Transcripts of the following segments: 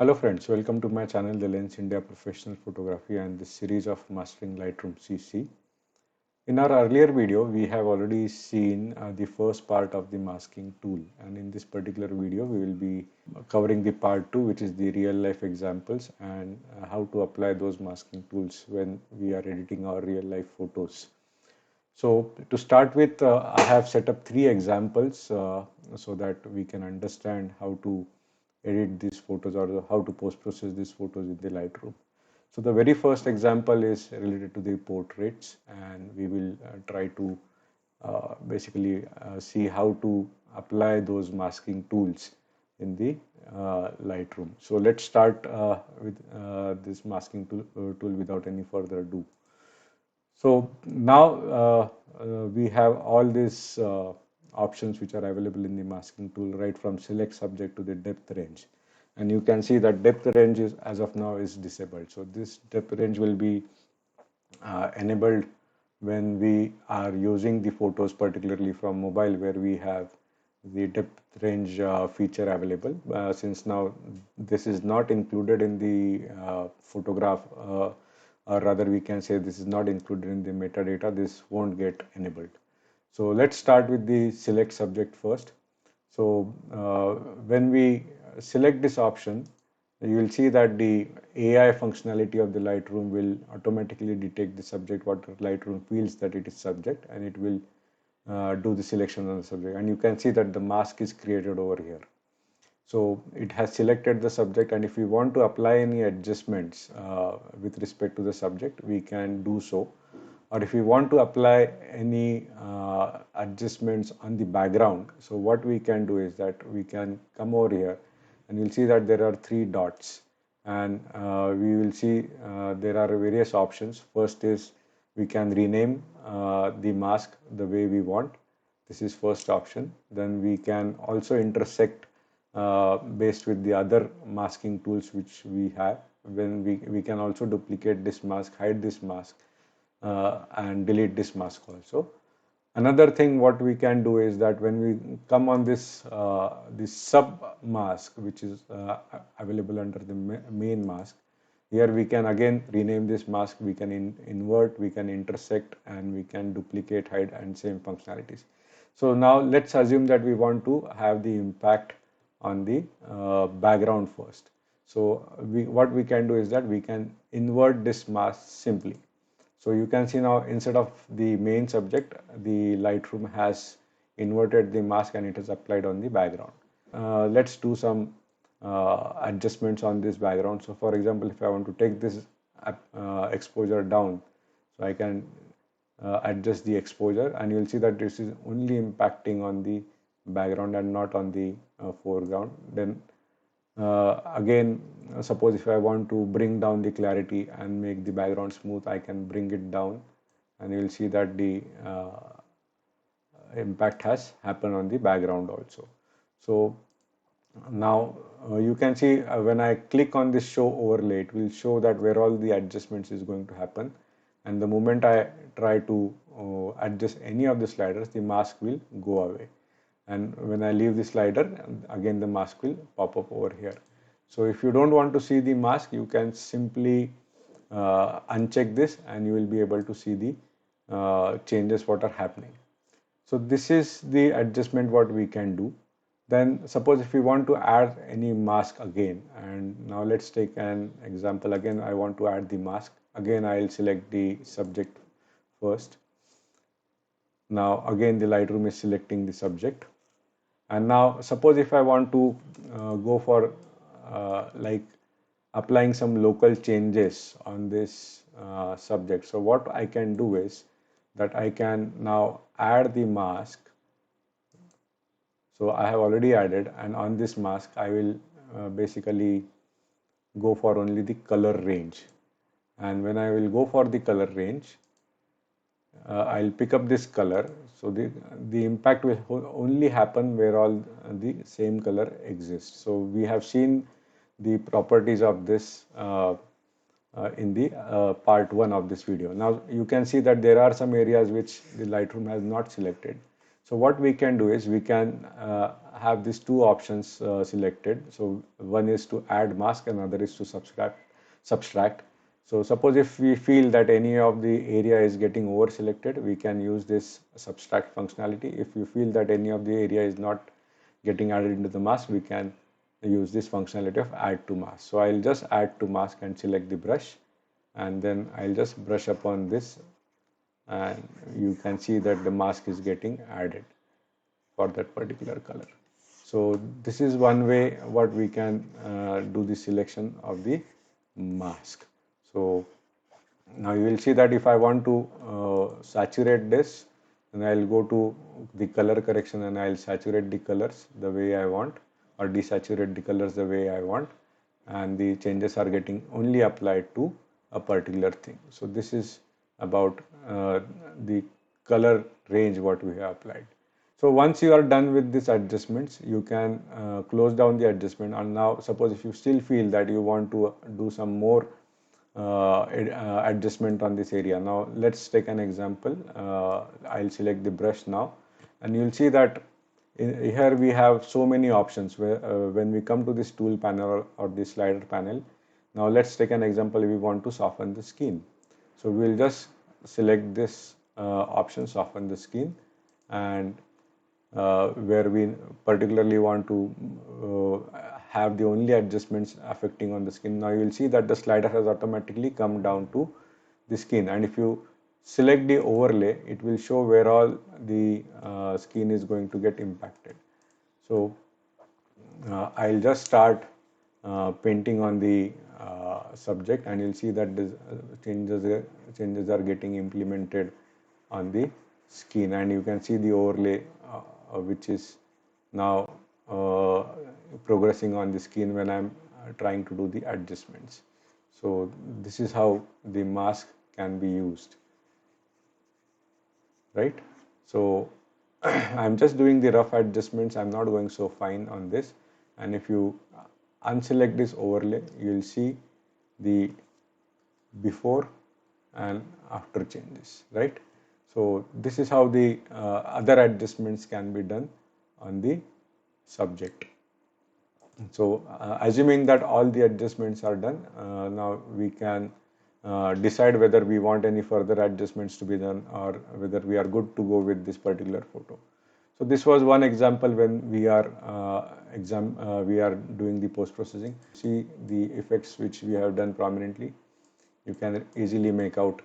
Hello friends, welcome to my channel The Lens India Professional Photography and this series of Mastering Lightroom CC. In our earlier video, we have already seen the first part of the masking tool, and in this particular video we will be covering the part 2, which is the real life examples and how to apply those masking tools when we are editing our real life photos. So to start with, I have set up 3 examples so that we can understand how to edit these photos or how to post-process these photos in the Lightroom. So the very first example is related to the portraits, and we will try to basically see how to apply those masking tools in the Lightroom. So let's start with this masking tool without any further ado. So now we have all these options which are available in the masking tool, right from select subject to the depth range. And you can see that depth range is, as of now, is disabled. So this depth range will be enabled when we are using the photos, particularly from mobile, where we have the depth range feature available. Since now this is not included in the photograph, or rather we can say this is not included in the metadata, this won't get enabled. So let's start with the select subject first. So when we select this option, you will see that the AI functionality of the Lightroom will automatically detect the subject, what Lightroom feels that it is subject, and it will do the selection on the subject. And you can see that the mask is created over here. So it has selected the subject, and if we want to apply any adjustments with respect to the subject, we can do so. Or if we want to apply any adjustments on the background, so what we can do is that we can come over here and you'll see that there are 3 dots, and we will see there are various options. First is we can rename the mask the way we want. This is first option. Then we can also intersect based with the other masking tools which we have. When we can also duplicate this mask, hide this mask, and delete this mask also. Another thing what we can do is that when we come on this sub mask, which is available under the main mask, here we can again rename this mask, we can invert, we can intersect, and we can duplicate, hide, and same functionalities. So now let's assume that we want to have the impact on the background first. So what we can do is that we can invert this mask simply. So you can see now instead of the main subject, the Lightroom has inverted the mask and it is applied on the background. Let's do some adjustments on this background. So for example, if I want to take this exposure down, so I can adjust the exposure, and you'll see that this is only impacting on the background and not on the foreground. Then again, suppose if I want to bring down the clarity and make the background smooth, I can bring it down, and you will see that the impact has happened on the background also. So now you can see when I click on this show overlay, it will show that where all the adjustments is going to happen, and the moment I try to adjust any of the sliders, the mask will go away. And when I leave the slider, again the mask will pop up over here. So if you don't want to see the mask, you can simply uncheck this and you will be able to see the changes what are happening. So this is the adjustment what we can do. Then suppose if we want to add any mask again, and now let's take an example. Again, I want to add the mask. Again, I'll select the subject first. Now again the Lightroom is selecting the subject. And now suppose if I want to go for like applying some local changes on this subject. So what I can do is that I can now add the mask. So I have already added, and on this mask I will basically go for only the color range. And when I will go for the color range, I'll pick up this color. So the impact will only happen where all the same color exists. So we have seen the properties of this in the part 1 of this video. Now you can see that there are some areas which the Lightroom has not selected. So what we can do is we can have these two options selected. So one is to add mask and another is to subtract. So suppose if we feel that any of the area is getting over selected, we can use this subtract functionality. If you feel that any of the area is not getting added into the mask, we can use this functionality of add to mask. So I'll just add to mask and select the brush, and then I'll just brush upon this, and you can see that the mask is getting added for that particular color. So this is one way what we can do the selection of the mask. So now you will see that if I want to saturate this, then I'll go to the color correction and I'll saturate the colors the way I want, or desaturate the colors the way I want, and the changes are getting only applied to a particular thing. So this is about the color range what we have applied. So once you are done with these adjustments, you can close down the adjustment. And now suppose if you still feel that you want to do some more adjustment on this area. Now let's take an example. I'll select the brush now, and you'll see that here we have so many options where when we come to this tool panel or the slider panel. Now let's take an example. We want to soften the skin. So we'll just select this option, soften the skin, and where we particularly want to have the only adjustments affecting on the skin. Now you will see that the slider has automatically come down to the skin, and if you select the overlay, it will show where all the skin is going to get impacted. So I'll just start painting on the subject, and you'll see that the changes are getting implemented on the skin, and you can see the overlay which is now progressing on the skin when I'm trying to do the adjustments. So this is how the mask can be used, right? So I'm just doing the rough adjustments. I'm not going so fine on this, and if you unselect this overlay, you'll see the before and after changes, right? So this is how the other adjustments can be done on the subject. So assuming that all the adjustments are done, now we can decide whether we want any further adjustments to be done or whether we are good to go with this particular photo. So this was one example when we are doing the post-processing. See the effects which we have done prominently. You can easily make out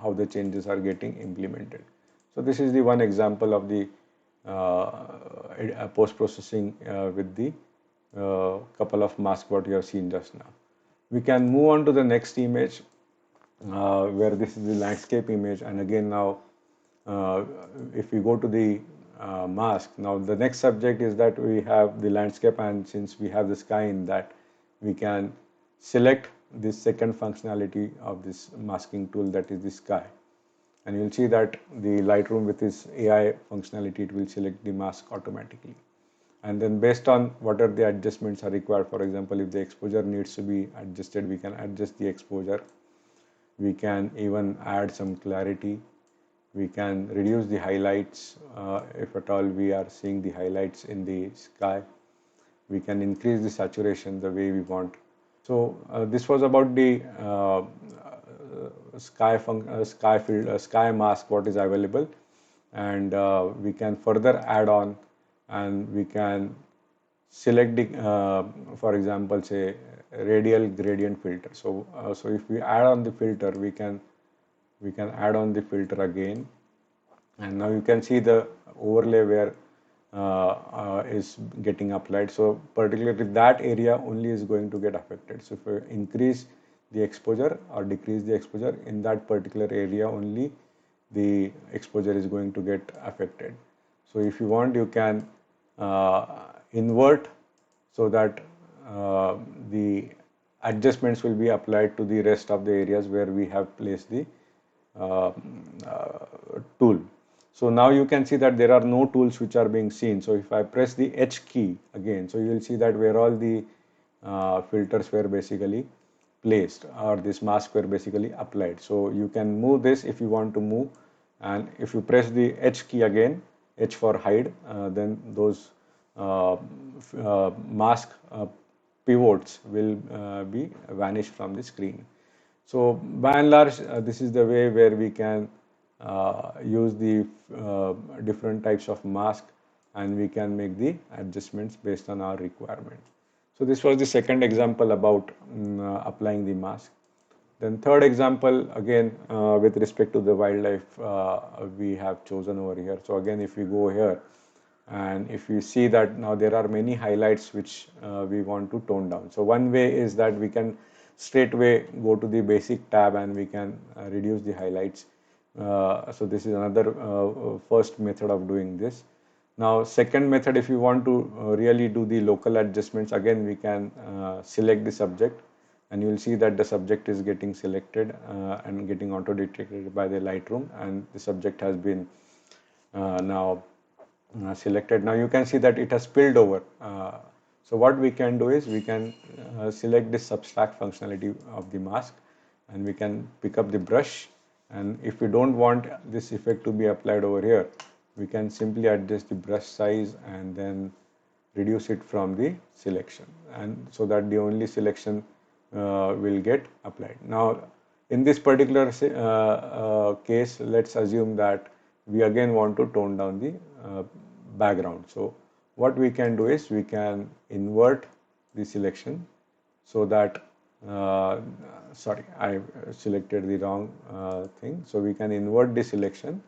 how the changes are getting implemented. So this is the one example of the post-processing with the couple of masks what you have seen just now. We can move on to the next image where this is the landscape image, and again now if we go to the mask, now the next subject is that we have the landscape, and since we have the sky in that, we can select this second functionality of this masking tool, that is the sky, and you'll see that the Lightroom with its AI functionality, it will select the mask automatically, and then based on what are the adjustments are required. For example, if the exposure needs to be adjusted, we can adjust the exposure. We can even add some clarity. We can reduce the highlights if at all we are seeing the highlights in the sky. We can increase the saturation the way we want. So this was about the sky mask what is available, and we can further add on, and we can select the for example, say radial gradient filter. So so if we add on the filter, we can add on the filter again, and now you can see the overlay where is getting applied. So particularly that area only is going to get affected. So if we increase the exposure or decrease the exposure in that particular area, only the exposure is going to get affected. So if you want, you can invert so that the adjustments will be applied to the rest of the areas where we have placed the tool. So now you can see that there are no tools which are being seen. So if I press the H key again, so you will see that where all the filters were basically placed, or this mask were basically applied. So you can move this if you want to move, and if you press the H key again, H for hide, then those mask pivots will be vanished from the screen. So by and large, this is the way where we can use the different types of mask, and we can make the adjustments based on our requirement. So this was the second example about applying the mask. Then third example, again with respect to the wildlife we have chosen over here. So again, if we go here and if you see that now there are many highlights which we want to tone down. So one way is that we can straight away go to the basic tab and we can reduce the highlights. So this is another first method of doing this. Now second method, if you want to really do the local adjustments, again we can select the subject, and you will see that the subject is getting selected and getting auto detected by the Lightroom, and the subject has been now selected. Now you can see that it has spilled over. So what we can do is we can select this subtract functionality of the mask, and we can pick up the brush, and if we don't want this effect to be applied over here, we can simply adjust the brush size and then reduce it from the selection, and so that the only selection will get applied. Now in this particular case, let's assume that we again want to tone down the background. So what we can do is we can invert the selection so that sorry, I selected the wrong thing. So we can invert the selection,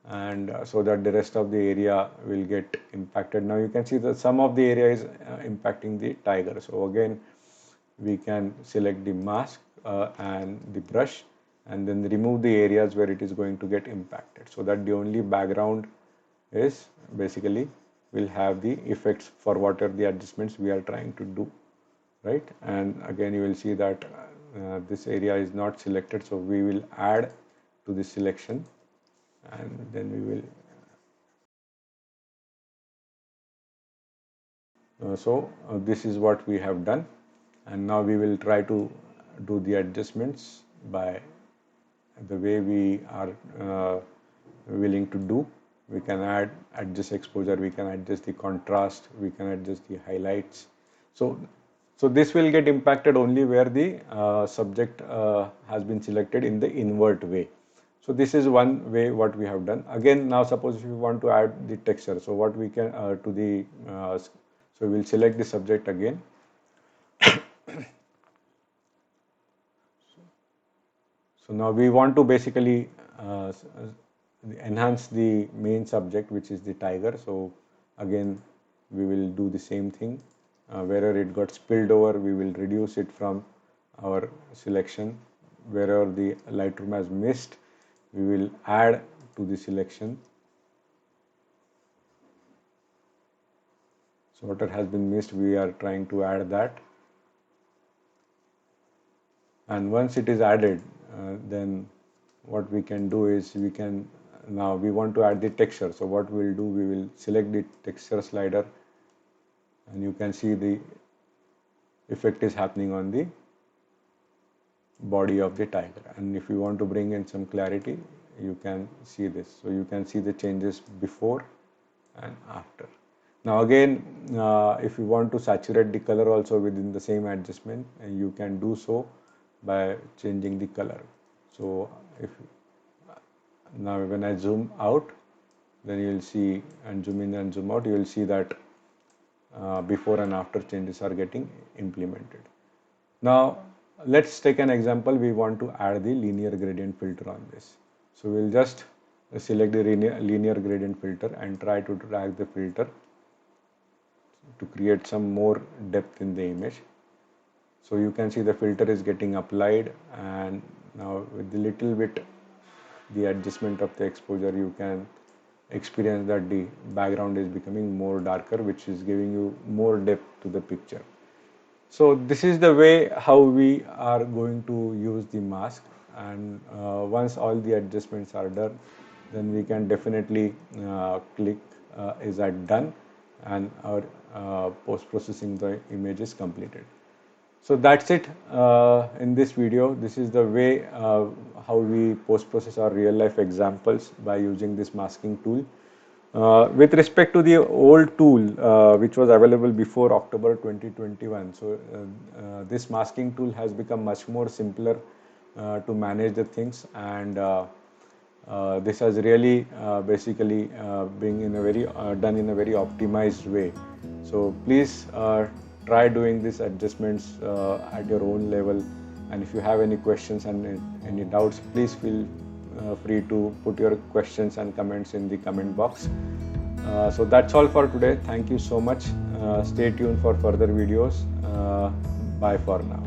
and so that the rest of the area will get impacted. Now you can see that some of the area is impacting the tiger. So again we can select the mask and the brush, and then remove the areas where it is going to get impacted, so that the only background is basically will have the effects for whatever the adjustments we are trying to do, right? And again you will see that this area is not selected, so we will add to the selection, and then we will this is what we have done, and now we will try to do the adjustments by the way we are willing to do. We can adjust exposure, we can adjust the contrast, we can adjust the highlights. So this will get impacted only where the subject has been selected in the invert way. So this is one way what we have done. Again, now suppose if you want to add the texture, so what we can to the so we'll select the subject again. So now we want to basically enhance the main subject, which is the tiger. So again we will do the same thing. Wherever it got spilled over, we will reduce it from our selection. Wherever the Lightroom has missed, we will add to the selection. So whatever has been missed, we are trying to add that. And once it is added, then what we can do is we can, now we want to add the texture. So what we will do, we will select the texture slider, and you can see the effect is happening on the body of the tiger. And if you want to bring in some clarity, you can see this. So you can see the changes before and after. Now again, if you want to saturate the color also within the same adjustment, you can do so by changing the color. So if now when I zoom out, then you will see, and zoom in and zoom out, you will see that before and after changes are getting implemented. Now let's take an example. We want to add the linear gradient filter on this. So we'll just select the linear gradient filter and try to drag the filter to create some more depth in the image. So you can see the filter is getting applied, and now with the little bit the adjustment of the exposure, you can experience that the background is becoming more darker, which is giving you more depth to the picture. So this is the way how we are going to use the mask, and once all the adjustments are done, then we can definitely click is at done, and our post-processing the image is completed. So that's it in this video. This is the way how we post-process our real-life examples by using this masking tool. With respect to the old tool, which was available before October 2021, so this masking tool has become much more simpler to manage the things, and this has really basically being in a very done in a very optimized way. So please try doing these adjustments at your own level, and if you have any questions and any doubts, please feel free to put your questions and comments in the comment box. So that's all for today. Thank you so much. Stay tuned for further videos. Bye for now.